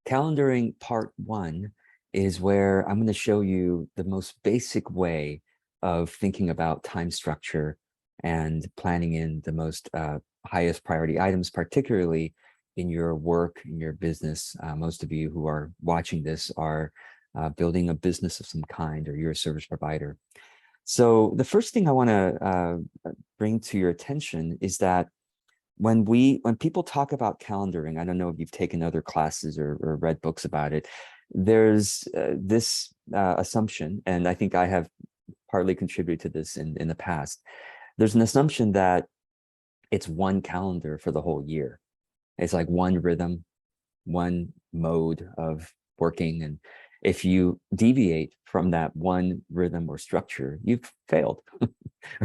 Calendaring part one is where I'm going to show you the most basic way of thinking about time structure and planning in the most highest priority items, particularly in your work, in your business. Most of you who are watching this are building a business of some kind, or you're a service provider. So the first thing I want to bring to your attention is that when people talk about calendaring, I don't know if you've taken other classes or read books about it, there's this assumption, and I think I have partly contributed to this in the past. There's an assumption that it's one calendar for the whole year. It's like one rhythm, one mode of working. And if you deviate from that one rhythm or structure, you've failed,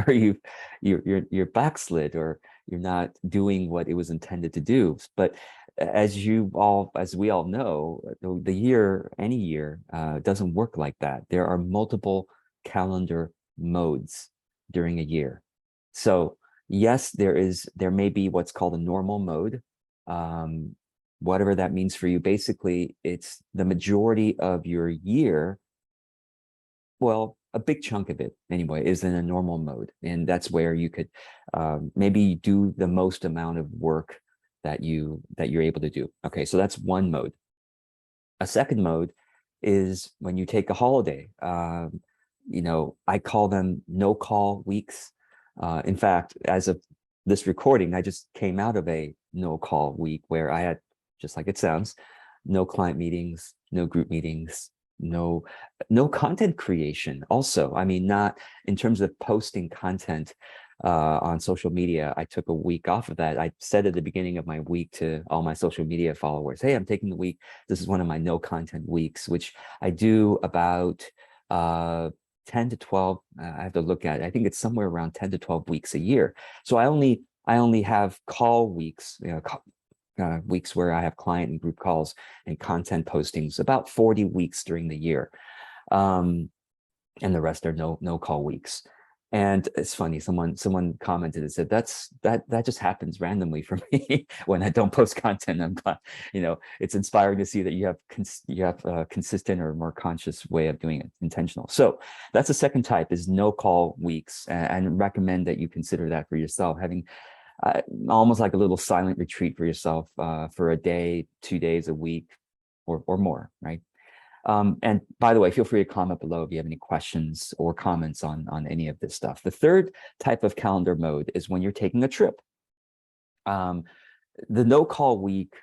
or you're backslid, or you're not doing what it was intended to do. But as we all know, the year, any year, doesn't work like that. There are multiple calendar modes during a year. So yes, there may be what's called a normal mode. Um, Whatever that means for you. Basically, it's the majority of your year. Well, a big chunk of it anyway is in a normal mode, and that's where you could maybe do the most amount of work that you're able to do. Okay, so that's one mode. A second mode is when you take a holiday. I call them no call weeks. In fact, as of this recording, I just came out of a no call week where I had, just like it sounds, no client meetings, no group meetings, no content creation. Also, I mean, not in terms of posting content on social media. I took a week off of that. I said at the beginning of my week to all my social media followers, hey, I'm taking the week. This is one of my no content weeks, which I do about 10 to 12. I have to look at it. I think it's somewhere around 10 to 12 weeks a year. So I only have call weeks, weeks where I have client and group calls and content postings, about 40 weeks during the year. And the rest are no call weeks. And it's funny, someone commented and said, that just happens randomly for me when I don't post content. I'm glad, it's inspiring to see that you have a consistent or more conscious way of doing it, intentional. So that's the second type, is no call weeks, and recommend that you consider that for yourself, having almost like a little silent retreat for yourself for a day, 2 days a week, or more, right? And by the way, feel free to comment below if you have any questions or comments on any of this stuff. The third type of calendar mode is when you're taking a trip. The no call week,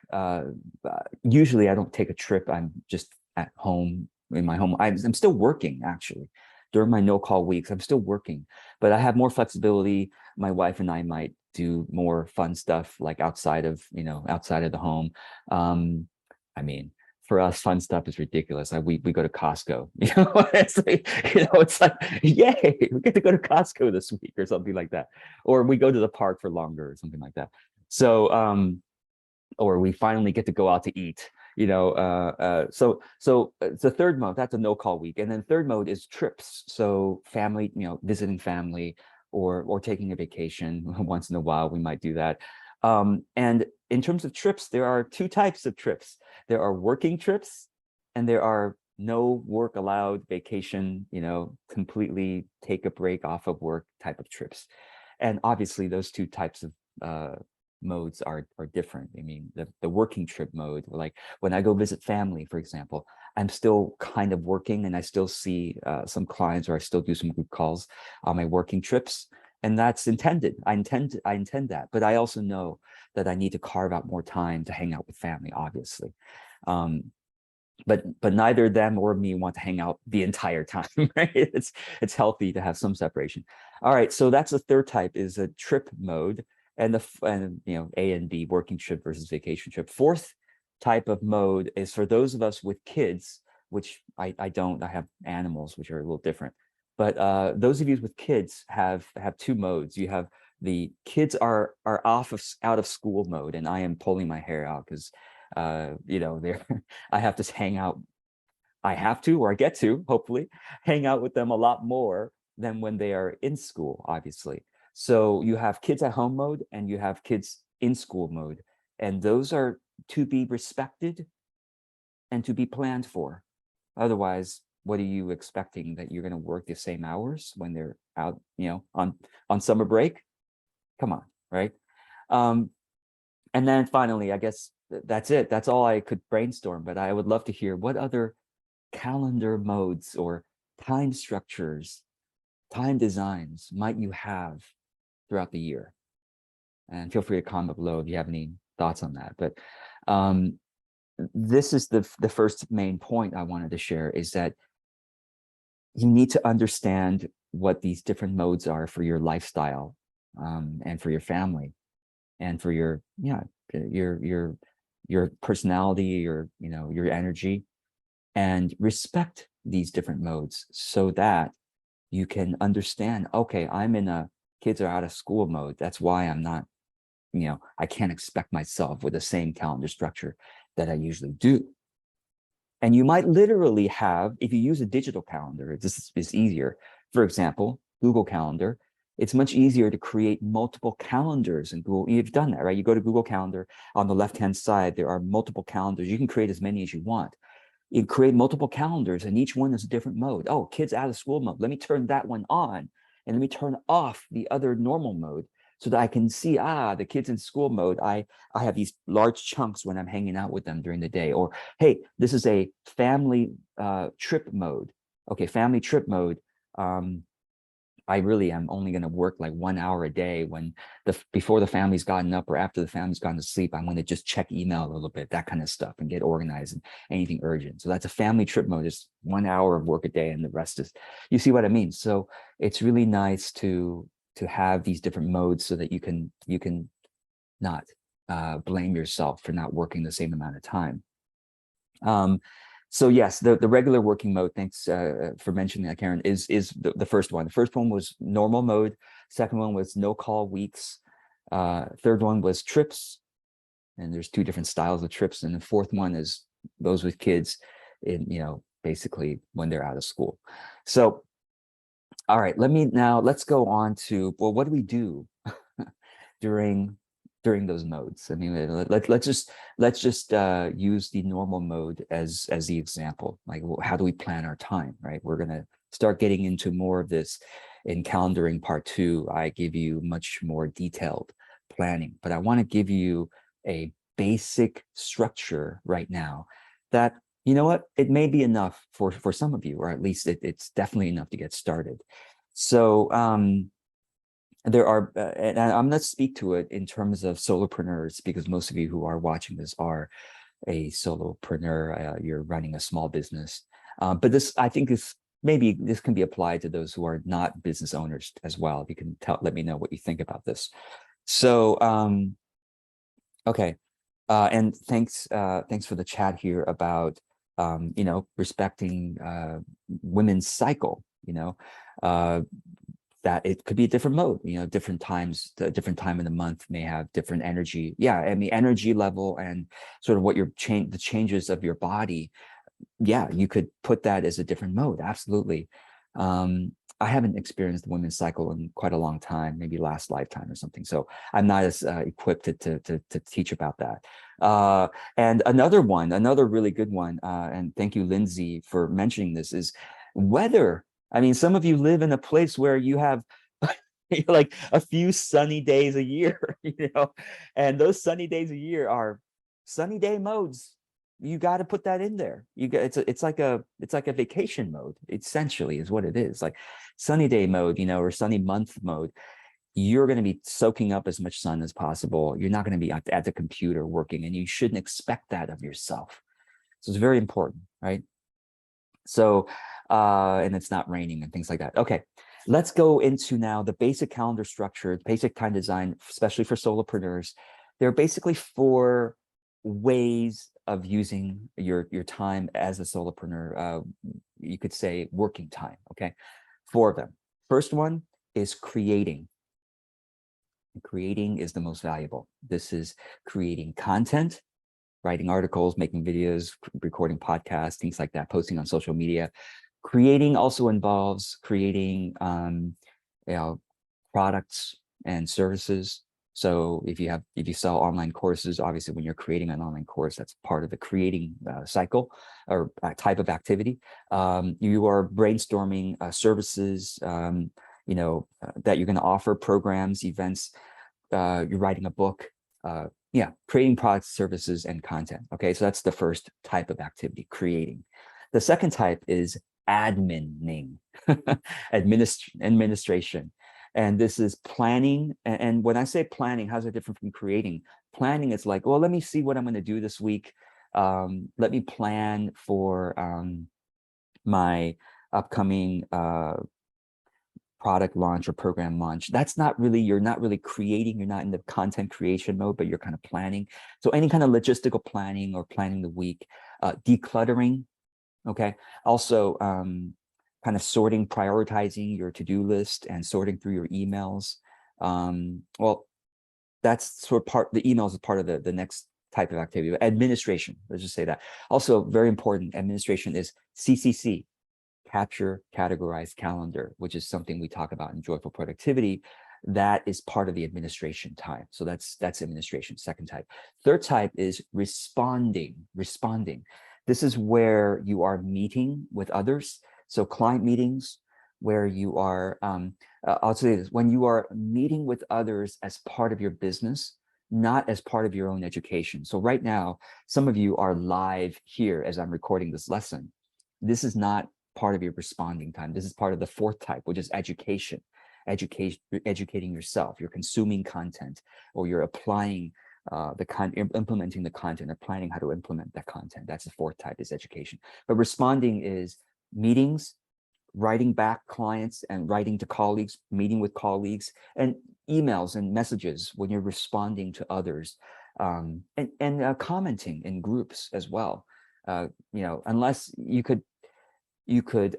usually I don't take a trip. I'm just at home in my home. I'm still working, actually. During my no call weeks, I'm still working, but I have more flexibility. My wife and I might do more fun stuff, like outside of the home. I mean, for us, fun stuff is ridiculous. We go to Costco. It's like, yay, we get to go to Costco this week or something like that, or we go to the park for longer or something like that. So or we finally get to go out to eat. So it's the third mode. That's a no call week. And then third mode is trips. So family, visiting family, or taking a vacation once in a while. We might do that. And in terms of trips, there are two types of trips. There are working trips, and there are no work allowed vacation, completely take a break off of work type of trips. And obviously those two types of modes are different. I mean, the working trip mode, like when I go visit family, for example, I'm still kind of working, and I still see some clients, or I still do some group calls on my working trips. And that's intended. I intend that. But I also know that I need to carve out more time to hang out with family, obviously. But neither them or me want to hang out the entire time, right? It's healthy to have some separation. All right, so that's the third type, is a trip mode, and A and B, working trip versus vacation trip. Fourth type of mode is for those of us with kids, which I don't. I have animals, which are a little different. But those of you with kids have two modes. You have the kids are out of school mode, and I am pulling my hair out because they're I have to hang out. I have to, or I get to, hopefully, hang out with them a lot more than when they are in school, obviously. So you have kids at home mode, and you have kids in school mode. And those are to be respected, and to be planned for. Otherwise, what are you expecting, that you're going to work the same hours when they're out, on summer break? Come on, right? And then finally, I guess that's it. That's all I could brainstorm, but I would love to hear what other calendar modes or time structures, time designs might you have throughout the year? And feel free to comment below if you have any thoughts on that. But this is the first main point I wanted to share, is that you need to understand what these different modes are for your lifestyle, and for your family, and for your personality, your energy, and respect these different modes so that you can understand, okay, I'm in a kids are out of school mode. That's why I'm not, I can't expect myself with the same calendar structure that I usually do. And you might literally have, if you use a digital calendar, this is easier. For example, Google Calendar, it's much easier to create multiple calendars in Google. You've done that, right? You go to Google Calendar, on the left-hand side, there are multiple calendars. You can create as many as you want. You create multiple calendars, and each one is a different mode. Oh, kids out of school mode. Let me turn that one on, and let me turn off the other normal mode, so that I can see, the kids in school mode, I have these large chunks when I'm hanging out with them during the day. Or, hey, this is a family trip mode. Okay, family trip mode. I really am only going to work like 1 hour a day when before the family's gotten up or after the family's gone to sleep. I'm going to just check email a little bit, that kind of stuff, and get organized and anything urgent. So that's a family trip mode, just 1 hour of work a day, and the rest is, you see what I mean? So it's really nice to have these different modes so that you can not blame yourself for not working the same amount of time. So yes, the regular working mode, thanks for mentioning that, Karen, is the first one. The first one was normal mode. Second one was no call weeks. Third one was trips. And there's 2 different styles of trips. And the fourth one is those with kids in, basically when they're out of school. So, all right, let's go on to, well, what do we do during those modes? I mean, let's just use the normal mode as the example. Like, well, how do we plan our time, right? We're going to start getting into more of this in calendaring part 2. I give you much more detailed planning, but I want to give you a basic structure right now that, you know what, it may be enough for some of you, or at least it's definitely enough to get started. So there are, and I'm going to speak to it in terms of solopreneurs, because most of you who are watching this are a solopreneur. You're running a small business, but this, I think, maybe this can be applied to those who are not business owners as well. You can let me know what you think about this. So, okay, and thanks for the chat here about respecting women's cycle. That it could be a different mode, different times, a different time in the month may have different energy. Yeah, I mean, energy level and sort of what the changes of your body. Yeah, you could put that as a different mode. Absolutely. I haven't experienced the women's cycle in quite a long time, maybe last lifetime or something. So I'm not as equipped to teach about that. And another really good one, and thank you, Lindsay, for mentioning this, is weather. I mean, some of you live in a place where you have like a few sunny days a year, and those sunny days a year are sunny day modes. You got to put that in there. It's like a vacation mode, essentially, is what it is. Like sunny day mode, or sunny month mode. You're going to be soaking up as much sun as possible. You're not going to be at the computer working, and you shouldn't expect that of yourself. So it's very important, right? So, and it's not raining and things like that. Okay, let's go into now the basic calendar structure, basic time design, especially for solopreneurs. There are basically 4 ways of using your time as a solopreneur. You could say working time, okay? 4 of them. First one is creating. Creating is the most valuable. This is creating content, writing articles, making videos, recording podcasts, things like that, posting on social media. Creating also involves creating products and services. So if you sell online courses, obviously when you're creating an online course, that's part of the creating cycle or type of activity. You are brainstorming services, that you're going to offer, programs, events. You're writing a book. Yeah, creating products, services, and content. Okay, so that's the first type of activity, creating. The second type is adminning, administration. And this is planning. And when I say planning, how's it different from creating? Planning is like, well, let me see what I'm going to do this week. Let me plan for my upcoming product launch or program launch. That's not really, you're not really creating, you're not in the content creation mode, but you're kind of planning. So any kind of logistical planning or planning the week, decluttering, okay? Also, kind of sorting, prioritizing your to-do list and sorting through your emails. Well, that's sort of part, the emails is part of the next type of activity. Administration, let's just say that. Also, very important, administration is CCC, capture, categorize, calendar, which is something we talk about in Joyful Productivity. That is part of the administration time. So that's administration, second type. Third type is responding. This is where you are meeting with others. So client meetings, where you are, I'll say this, when you are meeting with others as part of your business, not as part of your own education. So right now, some of you are live here as I'm recording this lesson. This is not part of your responding time. This is part of the fourth type, which is education. Educating yourself. You're consuming content, or you're applying implementing the content, or planning how to implement that content. That's the fourth type, is education. But responding is meetings, writing back clients and writing to colleagues, meeting with colleagues, and emails and messages when you're responding to others, and commenting in groups as well. Unless you could,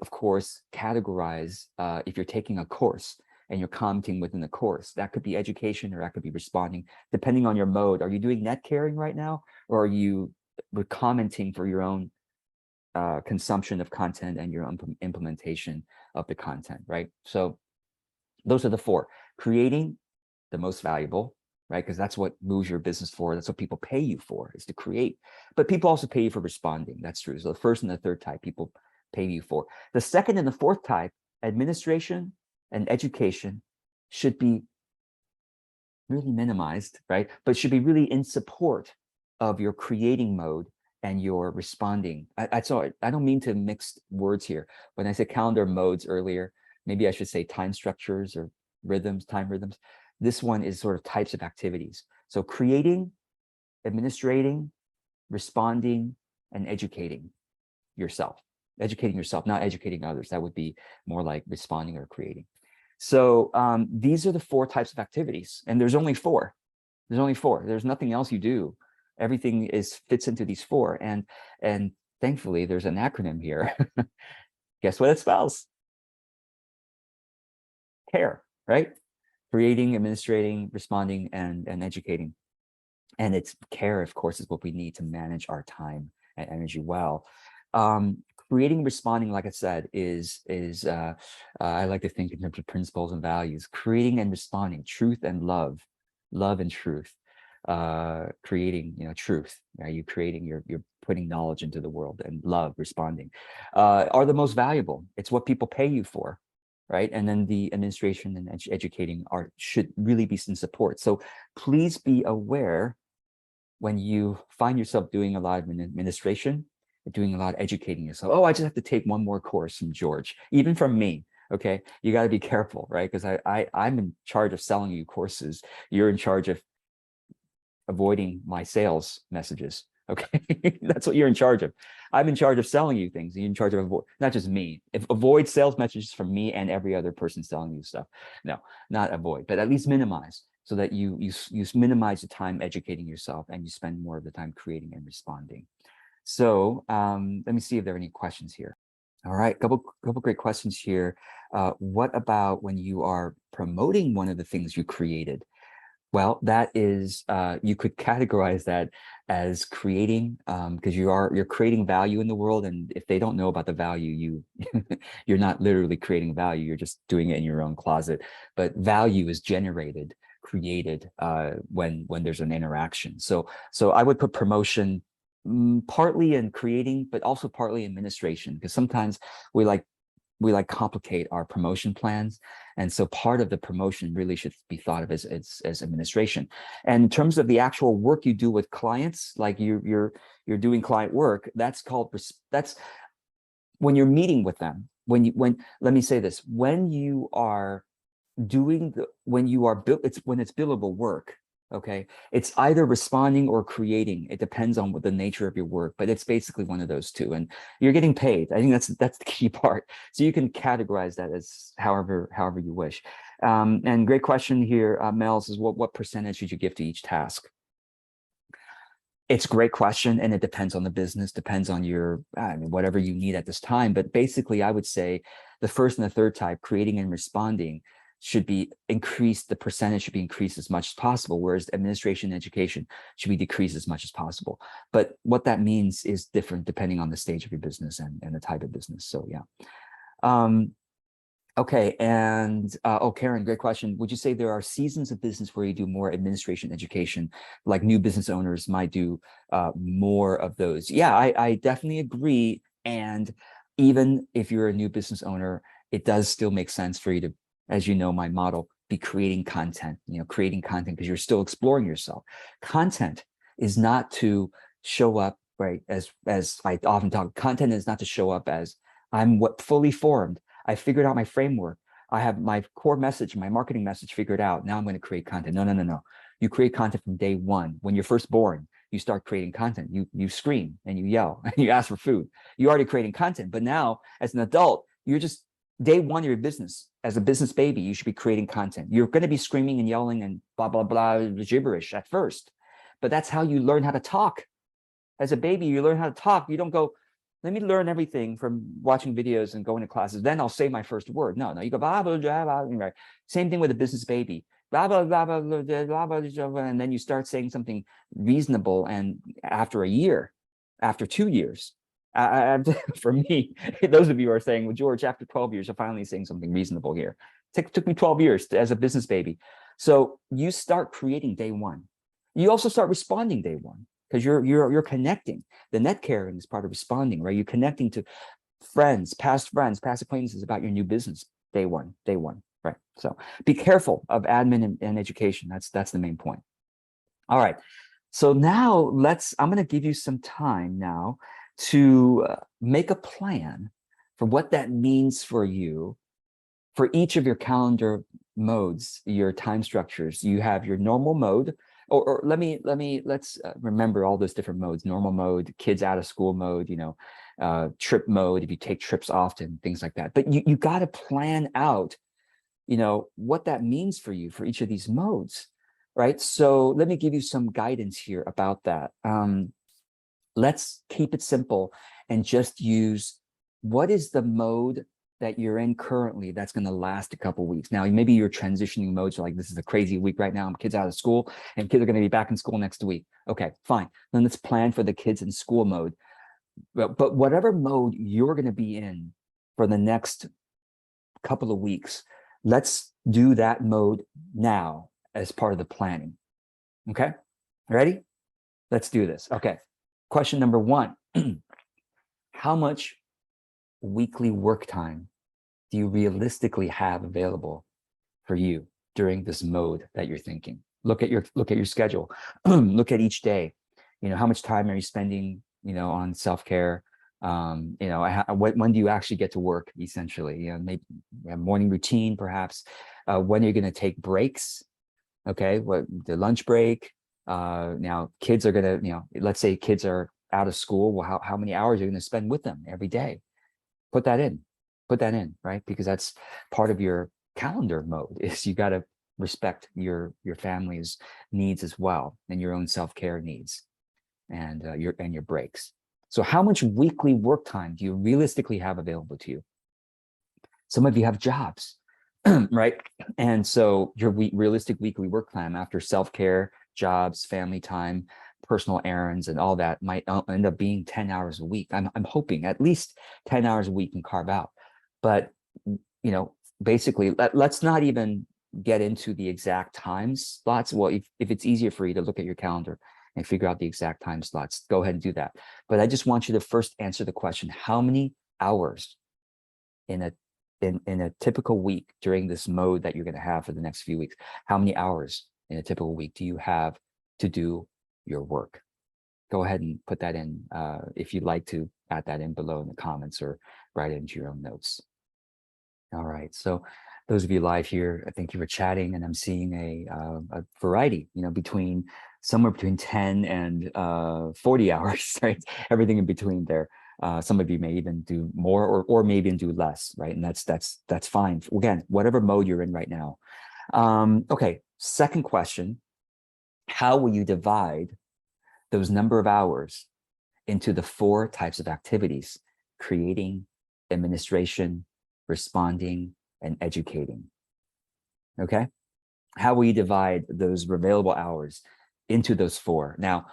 of course, categorize if you're taking a course and you're commenting within the course. That could be education, or that could be responding, depending on your mode. Are you doing net caring right now, or are you commenting for your own consumption of content and your implementation of the content, right? So those are the four. Creating, the most valuable, right? Because that's what moves your business forward. That's what people pay you for, is to create. But people also pay you for responding. That's true. So the first and the third type, people pay you for. The second and the fourth type, administration and education, should be really minimized, right? But should be really in support of your creating mode and your responding. I don't mean to mix words here. When I said calendar modes earlier, maybe I should say time structures or rhythms, time rhythms. This one is sort of types of activities. So creating, administrating, responding, and educating yourself. Educating yourself, not educating others. That would be more like responding or creating. So these are the four types of activities, and there's only four. There's nothing else you do. Everything fits into these four, and thankfully there's an acronym here. Guess what it spells? CARE, right? Creating, administrating, responding, and educating. And it's CARE, of course, is what we need to manage our time and energy well. Creating, responding, like I said, is I like to think in terms of principles and values. Creating and responding, truth and love and truth. Creating, truth. Right? You creating, you're putting knowledge into the world, and love, responding, are the most valuable. It's what people pay you for, right? And then the administration and educating should really be in support. So please be aware when you find yourself doing a lot of administration, doing a lot of educating yourself. Oh, I just have to take one more course from George, even from me. Okay, you got to be careful, right? Because I'm in charge of selling you courses. You're in charge of avoiding my sales messages. Okay, that's what you're in charge of. I'm in charge of selling you things. You're in charge of not just me. Avoid sales messages from me and every other person selling you stuff. No, not avoid, but at least minimize, so that you minimize the time educating yourself and you spend more of the time creating and responding. So let me see if there are any questions here. All right, couple great questions here. What about when you are promoting one of the things you created? Well, that is, you could categorize that as creating, because you're creating value in the world, and if they don't know about the value, you're not literally creating value, you're just doing it in your own closet. But value is generated. created when there's an interaction. So I would put promotion partly in creating, but also partly administration, because sometimes we complicate our promotion plans. And so part of the promotion really should be thought of as administration. And in terms of the actual work you do with clients, like you're doing client work, that's when you're meeting with them, let me say this, when you are when it's billable work, okay, it's either responding or creating. It depends on what the nature of your work, but it's basically one of those two, and you're getting paid. I think that's the key part. So you can categorize that as however you wish. And great question here, Mel says, what percentage should you give to each task? It's a great question, and it depends on the business, depends on your, whatever you need at this time. But basically, I would say the first and the third type, creating and responding, should be increased. The percentage should be increased as much as possible, whereas administration and education should be decreased as much as possible. But what that means is different depending on the stage of your business and the type of business. So yeah. Okay, and oh, Karen, great question. Would you say there are seasons of business where you do more administration education, like new business owners might do more of those? Yeah, I definitely agree. And even if you're a new business owner, it does still make sense for you to, as you know, my model, be creating content, creating content because you're still exploring yourself. Content is not to show up, right? As I often talk, content is not to show up as I'm fully formed. I figured out my framework. I have my core message, my marketing message figured out. Now I'm going to create content. No. You create content from day one. When you're first born, you start creating content. You scream and you yell and you ask for food. You're already creating content. But now as an adult, you're just day one of your business. As a business baby, you should be creating content. You're going to be screaming and yelling and blah, blah, blah, gibberish at first. But that's how you learn how to talk. As a baby, you learn how to talk. You don't go, let me learn everything from watching videos and going to classes. Then I'll say my first word. No, you go, blah, blah, blah, blah, right? Same thing with a business baby. Blah, blah, blah, blah, blah, blah, blah, blah, and then you start saying something reasonable. And after a year, after 2 years, for me, those of you who are saying, well, George, after 12 years, you're finally saying something reasonable here. It took me 12 years as a business baby. So you start creating day one. You also start responding day one, because you're connecting. The net caring is part of responding, right? You're connecting to friends, past acquaintances about your new business day one, right? So be careful of admin and education. That's the main point. All right. So now I'm going to give you some time now to make a plan for what that means for you for each of your calendar modes, your time structures. You have your normal mode, or let's remember all those different modes: normal mode, kids out of school mode, trip mode, if you take trips often, things like that. But you got to plan out, what that means for you for each of these modes, right? So let me give you some guidance here about that. Let's keep it simple and just use what is the mode that you're in currently that's going to last a couple of weeks. Now, maybe you're transitioning modes. You're like, this is a crazy week right now. Kids out of school and kids are going to be back in school next week. Okay, fine. Then let's plan for the kids in school mode. But whatever mode you're going to be in for the next couple of weeks, let's do that mode now as part of the planning. Okay, ready? Let's do this. Okay, question number one. How much weekly work time do you realistically have available for you during this mode that you're thinking? Look at your schedule. Look at each day. How much time are you spending, on self-care? When do you actually get to work, essentially? Maybe a morning routine, perhaps. When are you going to take breaks? Okay, the lunch break. Now kids are going to, let's say kids are out of school. Well, how many hours are you going to spend with them every day? Put that in, right? Because that's part of your calendar mode, is you got to respect your family's needs as well, and your own self-care needs, and your breaks. So how much weekly work time do you realistically have available to you? Some of you have jobs, right? And so your realistic weekly work time after self-care, jobs, family time, personal errands, and all that might end up being 10 hours a week. I'm hoping at least 10 hours a week can carve out. But, basically, let's not even get into the exact time slots, well, if it's easier for you to look at your calendar and figure out the exact time slots, go ahead and do that. But I just want you to first answer the question, how many hours in a typical week during this mode that you're going to have for the next few weeks, how many hours in a typical week do you have to do your work? Go ahead and put that in if you'd like to add that in below in the comments or write it into your own notes. All right, so those of you live here, I think you were chatting, and I'm seeing a variety, between somewhere between 10 and 40 hours, right? Everything in between there. Some of you may even do more or maybe even do less, right? And that's fine. Again, whatever mode you're in right now. Okay, second question. How will you divide those number of hours into the 4 types of activities: creating, administration, responding, and educating? Okay, how will you divide those available hours into those 4? Now,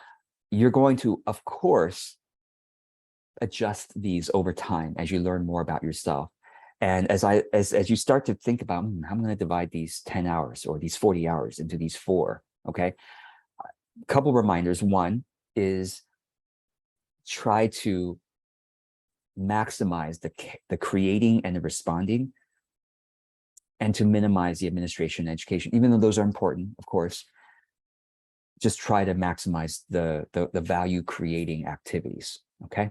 you're going to, of course, adjust these over time as you learn more about yourself. And as you start to think about, I'm going to divide these 10 hours or these 40 hours into these 4, okay? A couple reminders. One is try to maximize the creating and the responding, and to minimize the administration and education, even though those are important, of course. Just try to maximize the value creating activities, okay?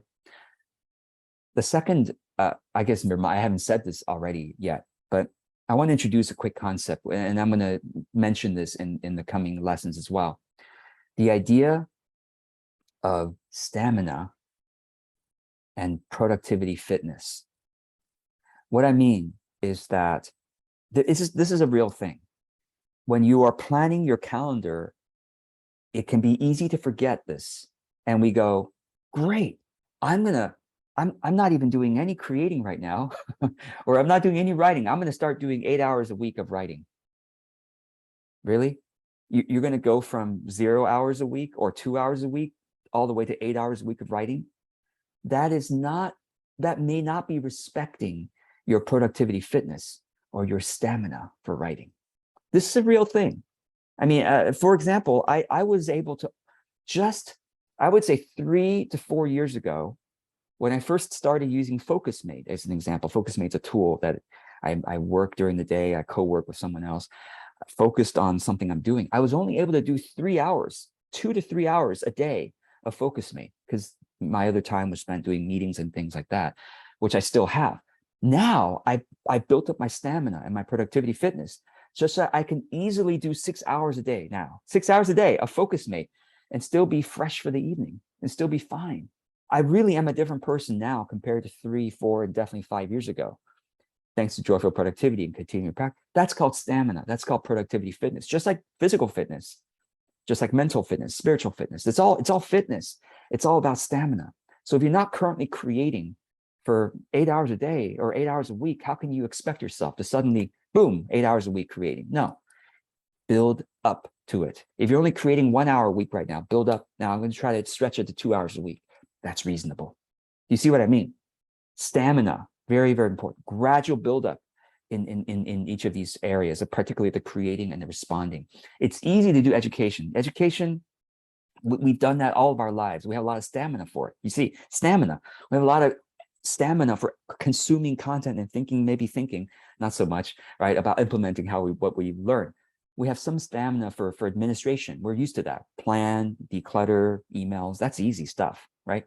The second, I guess I haven't said this already yet, but I want to introduce a quick concept, and I'm going to mention this in the coming lessons as well. The idea of stamina and productivity fitness. What I mean is that this is a real thing. When you are planning your calendar, it can be easy to forget this. And we go, great, I'm not even doing any creating right now, or I'm not doing any writing. I'm going to start doing 8 hours a week of writing. Really? You're going to go from 0 hours a week or 2 hours a week all the way to 8 hours a week of writing? That may not be respecting your productivity fitness or your stamina for writing. This is a real thing. I mean, for example, I was able to I would say 3 to 4 years ago, when I first started using FocusMate as an example. FocusMate's a tool that I work during the day. I co-work with someone else, focused on something I'm doing. I was only able to do 3 hours, 2 to 3 hours a day of FocusMate, because my other time was spent doing meetings and things like that, which I still have. Now I built up my stamina and my productivity fitness just so I can easily do 6 hours a day now, 6 hours a day of FocusMate, and still be fresh for the evening and still be fine. I really am a different person now compared to 3, 4, and definitely 5 years ago, thanks to Joyful Productivity and continuing practice. That's called stamina. That's called productivity fitness, just like physical fitness, just like mental fitness, spiritual fitness. It's all fitness. It's all about stamina. So if you're not currently creating for 8 hours a day or 8 hours a week, how can you expect yourself to suddenly, boom, 8 hours a week creating? No, build up to it. If you're only creating 1 hour a week right now, build up. Now I'm going to try to stretch it to 2 hours a week. That's reasonable. You see what I mean? Stamina, very, very important. Gradual buildup in each of these areas, particularly the creating and the responding. It's easy to do education. Education, we've done that all of our lives. We have a lot of stamina for it. You see, stamina. We have a lot of stamina for consuming content and thinking, not so much, right, about implementing what we learn. We have some stamina for administration. We're used to that. Plan, declutter, emails, that's easy stuff, right?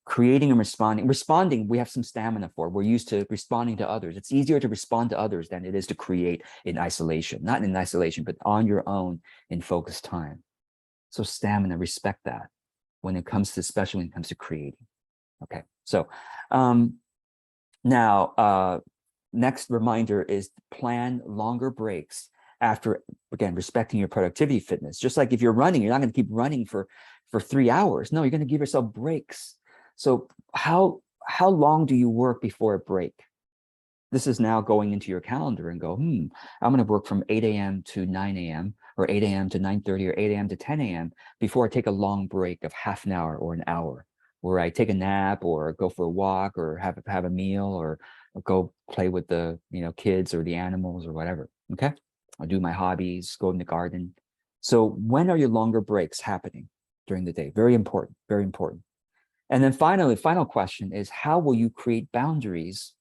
Creating and responding, we have some stamina for. We're used to responding to others. It's easier to respond to others than it is to create in isolation. Not in isolation, but on your own in focused time. So stamina, respect that when it comes to, especially when it comes to creating. Okay, so now next reminder is plan longer breaks after, again, respecting your productivity fitness. Just like if you're running, you're not going to keep running for 3 hours. No, you're going to give yourself breaks. So how long do you work before a break? This is now going into your calendar and go, I'm going to work from 8 a.m. to 9 a.m. or 8 a.m. to 9:30 or 8 a.m. to 10 a.m. before I take a long break of half an hour or an hour, where I take a nap or go for a walk or have a meal or go play with the kids or the animals or whatever. Okay. I'll do my hobbies, go in the garden. So when are your longer breaks happening during the day? Very important, very important. And then finally, final question is, how will you create boundaries?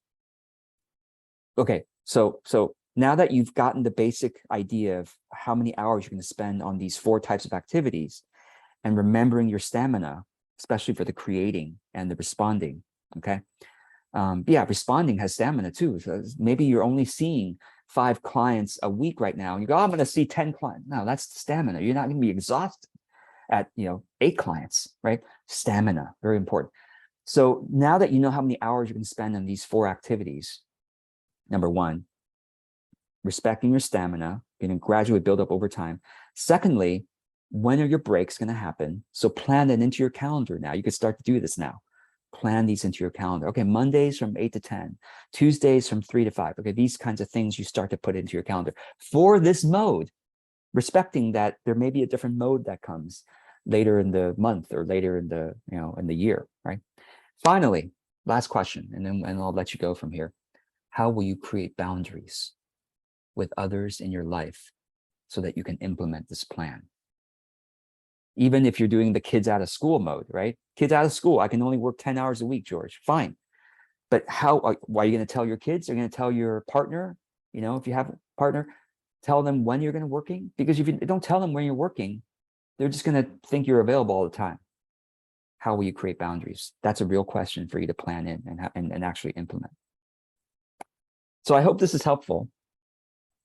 Okay, so now that you've gotten the basic idea of how many hours you're going to spend on these 4 types of activities, and remembering your stamina, especially for the creating and the responding, okay? Yeah, responding has stamina too. So maybe you're only seeing 5 clients a week right now, and you go, oh, I'm going to see 10 clients. No, that's stamina. You're not going to be exhausted at 8 clients, right? Stamina, very important. So now that you know how many hours you can spend on these 4 activities, number 1, respecting your stamina, gradually build up over time. Secondly, when are your breaks going to happen? So plan that into your calendar now. You can start to do this now. Plan these into your calendar. Okay, Mondays from 8 to 10, Tuesdays from 3 to 5. Okay, these kinds of things you start to put into your calendar for this mode, respecting that there may be a different mode that comes later in the month or later in the in the year, right? Finally, last question, and I'll let you go from here. How will you create boundaries with others in your life so that you can implement this plan? Even if you're doing the kids out of school mode, right? Kids out of school, I can only work 10 hours a week, George. Fine. But why are you going to tell your kids? Are you going to tell your partner? If you have a partner, tell them when you're going to working? Because if you don't tell them when you're working, they're just going to think you're available all the time. How will you create boundaries? That's a real question for you to plan in and actually implement. So I hope this is helpful.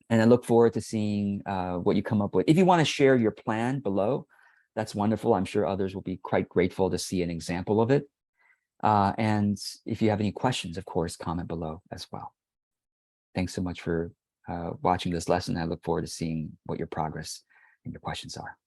And I look forward to seeing what you come up with. If you want to share your plan below, that's wonderful. I'm sure others will be quite grateful to see an example of it. And if you have any questions, of course, comment below as well. Thanks so much for watching this lesson. I look forward to seeing what your progress and your questions are.